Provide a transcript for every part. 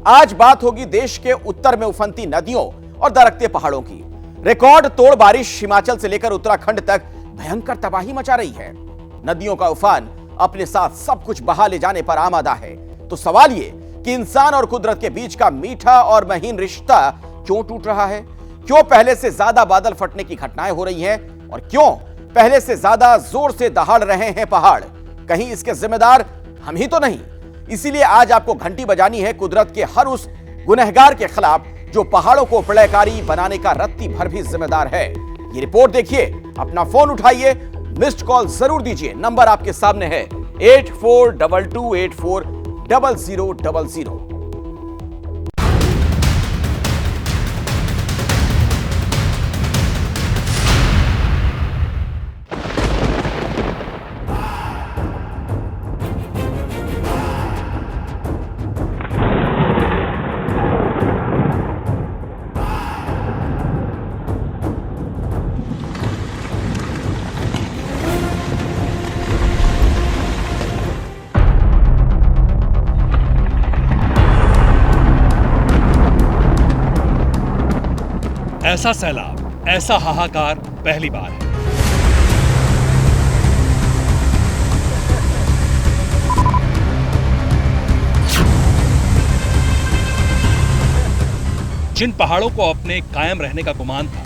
आज बात होगी देश के उत्तर में उफनती नदियों और दरकते पहाड़ों की। रिकॉर्ड तोड़ बारिश हिमाचल से लेकर उत्तराखंड तक भयंकर तबाही मचा रही है। नदियों का उफान अपने साथ सब कुछ बहा ले जाने पर आमादा है। तो सवाल ये कि इंसान और कुदरत के बीच का मीठा और महीन रिश्ता क्यों टूट रहा है? क्यों पहले से ज्यादा बादल फटने की घटनाएं हो रही हैं? और क्यों पहले से ज्यादा जोर से दहाड़ रहे हैं पहाड़? कहीं इसके जिम्मेदार हम ही तो नहीं? इसीलिए आज आपको घंटी बजानी है कुदरत के हर उस गुनहगार के खिलाफ जो पहाड़ों को प्रलयकारी बनाने का रत्ती भर भी जिम्मेदार है। ये रिपोर्ट देखिए, अपना फोन उठाइए, मिस्ड कॉल जरूर दीजिए। नंबर आपके सामने है 8422840000। ऐसा सैलाब, ऐसा हाहाकार पहली बार है। जिन पहाड़ों को अपने कायम रहने का गुमान था,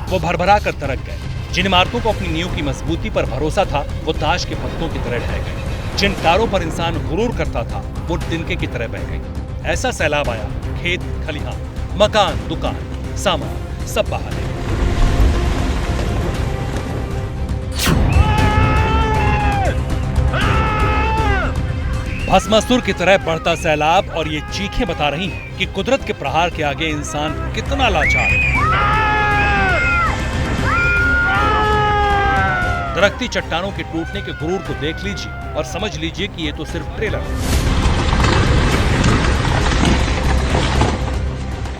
वो भरभरा कर दरक गए। जिन इमारतों को अपनी नींव की मजबूती पर भरोसा था, वो ताश के पत्तों की तरह ढह गए। जिन कारों पर इंसान गुरूर करता था, वो तिनके की तरह बह गई। ऐसा सैलाब आया, खेत खलिहान, मकान, दुकान, सामान सब बहा ले। भस्मासुर की तरह बढ़ता सैलाब और ये चीखें बता रही हैं कि कुदरत के प्रहार के आगे इंसान कितना लाचार है। दरकती चट्टानों के टूटने के गुरूर को देख लीजिए और समझ लीजिए कि ये तो सिर्फ ट्रेलर है।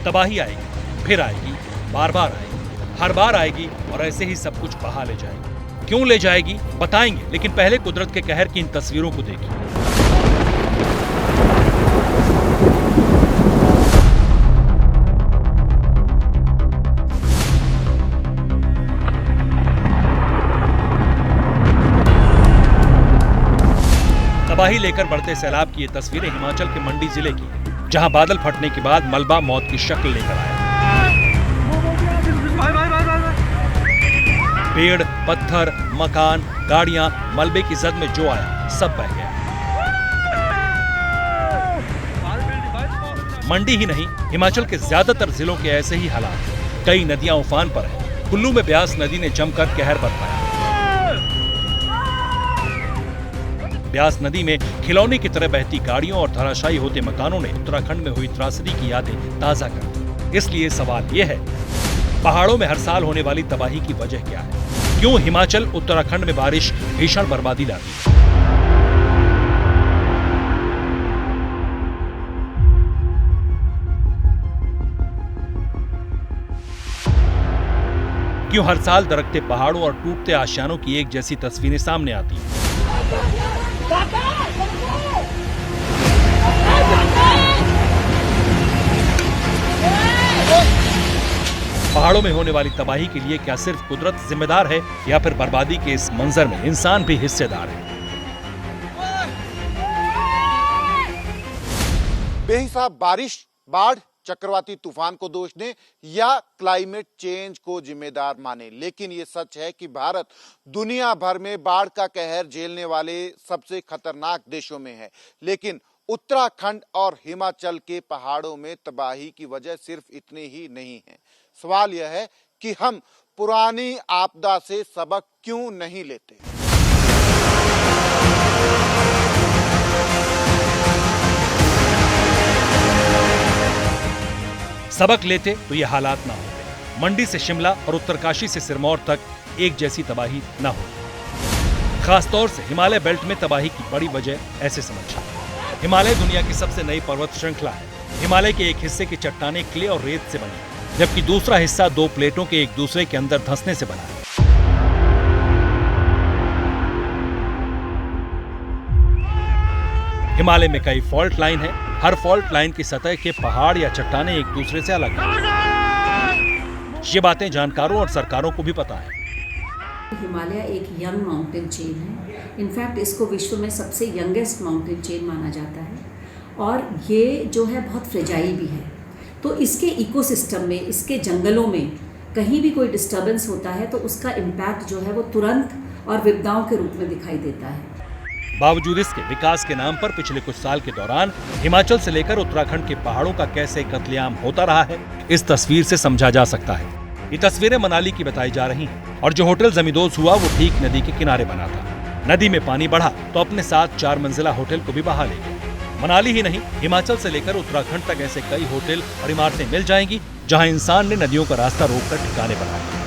तबाही आएगी, फिर आएगी, बार बार आएगी, हर बार आएगी और ऐसे ही सब कुछ बहा ले जाएगी। क्यों ले जाएगी बताएंगे, लेकिन पहले कुदरत के कहर की इन तस्वीरों को देखिए। तबाही लेकर बढ़ते सैलाब की ये तस्वीरें हिमाचल के मंडी जिले की, जहां बादल फटने के बाद मलबा मौत की शक्ल लेकर आया। पेड़, पत्थर, मकान, गाड़ियां, मलबे की जद में जो आया सब बह गया। मंडी ही नहीं, हिमाचल के ज्यादातर जिलों के ऐसे ही हालात। कई नदियां उफान पर हैं। कुल्लू में ब्यास नदी ने जमकर कहर बरपाया। ब्यास नदी में खिलौने की तरह बहती गाड़ियों और धराशायी होते मकानों ने उत्तराखंड में हुई त्रासदी की यादें ताजा कर दी। इसलिए सवाल यह है, पहाड़ों में हर साल होने वाली तबाही की वजह क्या है? क्यों हिमाचल उत्तराखंड में बारिश भीषण बर्बादी लाती है? क्यों हर साल दरकते पहाड़ों और टूटते आशियानों की एक जैसी तस्वीरें सामने आती हैं? पहाड़ों में होने वाली तबाही के लिए क्या सिर्फ कुदरत जिम्मेदार है या फिर बर्बादी के इस मंजर में इंसान भी हिस्सेदार है? बेहिसाब बारिश, बाढ़, चक्रवाती तूफान को दोष दें या क्लाइमेट चेंज को जिम्मेदार माने, लेकिन ये सच है कि भारत दुनिया भर में बाढ़ का कहर झेलने वाले सबसे खतरनाक देशों में है। लेकिन उत्तराखंड और हिमाचल के पहाड़ों में तबाही की वजह सिर्फ इतनी ही नहीं है। सवाल यह है कि हम पुरानी आपदा से सबक क्यों नहीं लेते? सबक लेते तो ये हालात ना होते। मंडी से शिमला और उत्तरकाशी से सिरमौर तक एक जैसी तबाही ना होती। खासतौर से हिमालय बेल्ट में तबाही की बड़ी वजह ऐसे समझिए। हिमालय दुनिया की सबसे नई पर्वत श्रृंखला है। हिमालय के एक हिस्से की चट्टानें क्ले और रेत से बनी है, जबकि दूसरा हिस्सा दो प्लेटों के एक दूसरे के अंदर धंसने से बना है। हिमालय में कई फॉल्ट लाइन है। हर फॉल्ट लाइन की सतह के पहाड़ या चट्टानें एक दूसरे से अलग हैं। ये बातें जानकारों और सरकारों को भी पता है। हिमालय एक यंग माउंटेन चेन है। इनफैक्ट इसको विश्व में सबसे यंगेस्ट माउंटेन चेन माना जाता है और ये जो है बहुत फ्रेजाइल भी है। तो इसके इकोसिस्टम में, इसके जंगलों में कहीं भी कोई डिस्टर्बेंस होता है तो उसका इम्पैक्ट जो है वो तुरंत और विपदाओं के रूप में दिखाई देता है। बावजूद इसके विकास के नाम पर पिछले कुछ साल के दौरान हिमाचल से लेकर उत्तराखंड के पहाड़ों का कैसे कत्लेआम होता रहा है, इस तस्वीर से समझा जा सकता है। ये तस्वीरें मनाली की बताई जा रही हैं और जो होटल जमींदोज हुआ वो ठीक नदी के किनारे बना था। नदी में पानी बढ़ा तो अपने साथ 4 मंजिला होटल को भी बहा ले गया। मनाली ही नहीं, हिमाचल से लेकर उत्तराखंड तक ऐसे कई होटल और इमारतें मिल जाएंगी जहां इंसान ने नदियों का रास्ता रोककर ठिकाने बनाए।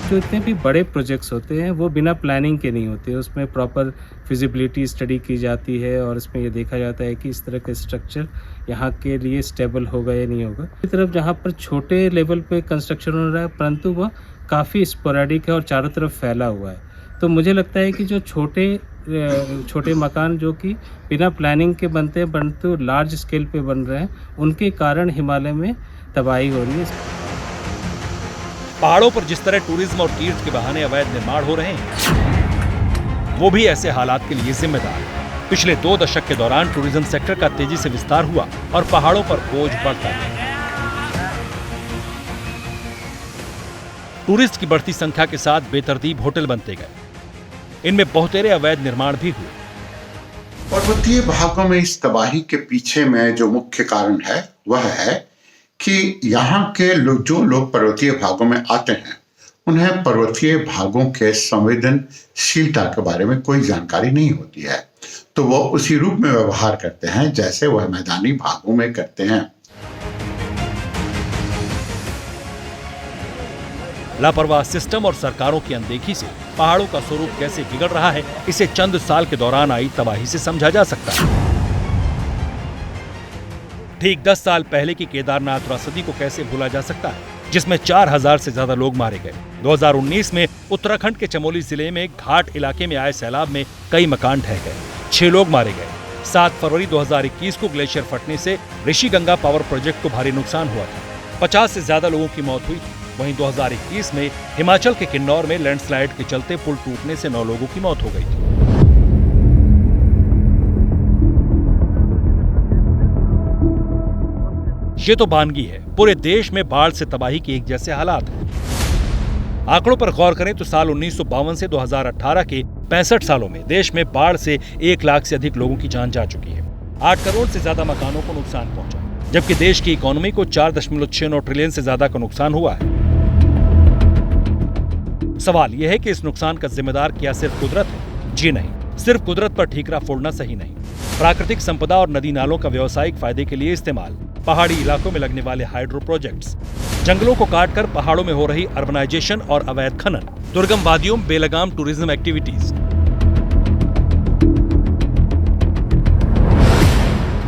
जो इतने भी बड़े प्रोजेक्ट्स होते हैं वो बिना प्लानिंग के नहीं होते। उसमें प्रॉपर फिजिबिलिटी स्टडी की जाती है और इसमें ये देखा जाता है कि इस तरह के स्ट्रक्चर यहाँ के लिए स्टेबल होगा या नहीं होगा। इस तरफ जहाँ पर छोटे लेवल पे कंस्ट्रक्शन हो रहा है परंतु वह काफ़ी स्पोरेडिक है और चारों तरफ फैला हुआ है। तो मुझे लगता है कि जो छोटे मकान जो कि बिना प्लानिंग के बनते हैं परंतु लार्ज स्केल पे बन रहे हैं, उनके कारण हिमालय में तबाही हो रही है। पहाड़ों पर जिस तरह टूरिज्म और तीर्थ के बहाने अवैध निर्माण हो रहे हैं, वो भी ऐसे हालात के लिए जिम्मेदार है। पिछले 2 दशक के दौरान टूरिज्म सेक्टर का तेजी से विस्तार हुआ और पहाड़ों पर बोझ बढ़ता है। टूरिस्ट की बढ़ती संख्या के साथ बेतरतीब होटल बनते गए, इनमें बहुतेरे अवैध निर्माण भी हुए। पर्वतीय भागों में इस तबाही के पीछे में जो मुख्य कारण है वह है कि यहाँ के जो लोग पर्वतीय भागों में आते हैं उन्हें पर्वतीय भागों के संवेदनशीलता के बारे में कोई जानकारी नहीं होती है, तो वो उसी रूप में व्यवहार करते हैं जैसे वह मैदानी भागों में करते हैं। लापरवाह सिस्टम और सरकारों की अनदेखी से पहाड़ों का स्वरूप कैसे बिगड़ रहा है, इसे चंद साल के दौरान आई तबाही से समझा जा सकता है। ठीक 10 साल पहले की केदारनाथ त्रासदी को कैसे भूला जा सकता है, जिसमें 4000 से ज्यादा लोग मारे गए। 2019 में उत्तराखंड के चमोली जिले में घाट इलाके में आए सैलाब में कई मकान ढह गए, 6 लोग मारे गए। 7 फरवरी 2021 को ग्लेशियर फटने से ऋषिगंगा पावर प्रोजेक्ट को भारी नुकसान हुआ था, 50 से ज्यादा लोगों की मौत हुई थी। वहीं 2021 में हिमाचल के किन्नौर में लैंडस्लाइड के चलते पुल टूटने से 9 लोगों की मौत हो गई थी। ये तो बानगी है, पूरे देश में बाढ़ से तबाही के एक जैसे हालात हैं। आंकड़ों पर गौर करें तो साल 1952 से 2018 के 65 सालों में देश में बाढ़ से 1 लाख से अधिक लोगों की जान जा चुकी है। 8 करोड़ से ज्यादा मकानों को नुकसान पहुंचा, जबकि देश की इकोनॉमी को 4.69 ट्रिलियन से ज्यादा का नुकसान हुआ है। सवाल यह है कि इस नुकसान का जिम्मेदार क्या सिर्फ कुदरत है? जी नहीं, सिर्फ कुदरत पर ठीकरा फोड़ना सही नहीं। प्राकृतिक संपदा और नदी नालों का व्यावसायिक फायदे के लिए इस्तेमाल, पहाड़ी इलाकों में लगने वाले हाइड्रो प्रोजेक्ट्स, जंगलों को काटकर पहाड़ों में हो रही अर्बनाइजेशन और अवैध खनन, दुर्गम वादियों में बेलगाम टूरिज्म एक्टिविटीज,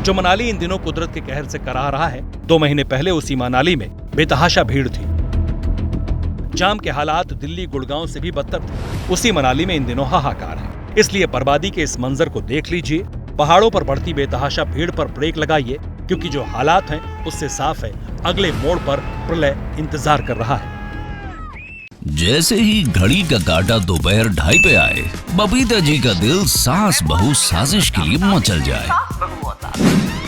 जो मनाली इन दिनों कुदरत के कहर से कराह रहा है। 2 महीने पहले उसी मनाली में बेतहाशा भीड़ थी। जाम के हालात दिल्ली गुड़गांव से भी बदतर थे। उसी मनाली में इन दिनों हाहाकार है। इसलिए बर्बादी के इस मंजर को देख लीजिए, पहाड़ों पर बढ़ती बेतहाशा भीड़ पर ब्रेक लगाइए, क्योंकि जो हालात हैं उससे साफ है अगले मोड़ पर प्रलय इंतजार कर रहा है। जैसे ही घड़ी का काटा दोपहर 2:30 पे आए, बबीता जी का दिल सास बहू साजिश के लिए मचल जाए।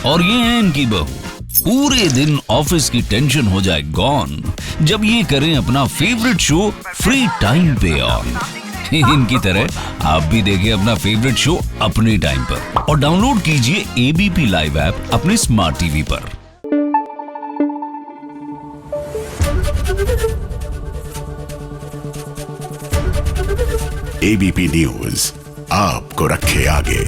और ये है इनकी बहू, पूरे दिन ऑफिस की टेंशन हो जाए गॉन जब ये करें अपना फेवरेट शो फ्री टाइम पे ऑन। इनकी तरह आप भी देखिए अपना फेवरेट शो अपने टाइम पर और डाउनलोड कीजिए एबीपी लाइव ऐप अपने स्मार्ट टीवी पर। एबीपी न्यूज आपको रखे आगे।